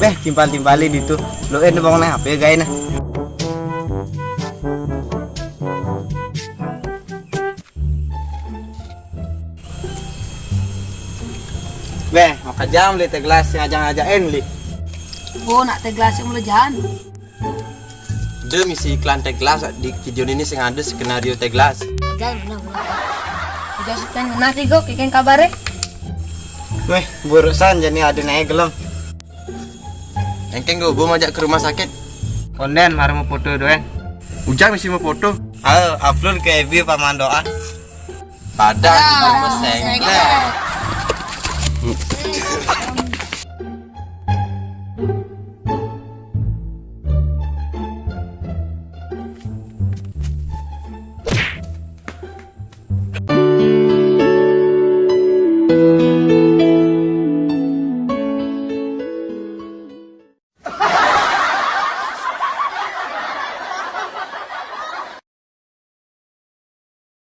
Beh, timpal-timpali itu. Lo bang na HP gay na. Beh, makajam li teh gelas yang ajang-ajain li. Oh, nak teh gelas yang melejahan. Dia misi iklan teh gelas di video ini sing ada skenario teh gelas. Gan benar. Udah sekian nanti go keken kabare. Weh, burusan jadi ada naik gelem. Engkeng gue ajak ke rumah sakit. Konden, mari mau foto doang. Ujang misi mau foto. Ayo, upload ke FB paman doa. Pada di rumah sengklek.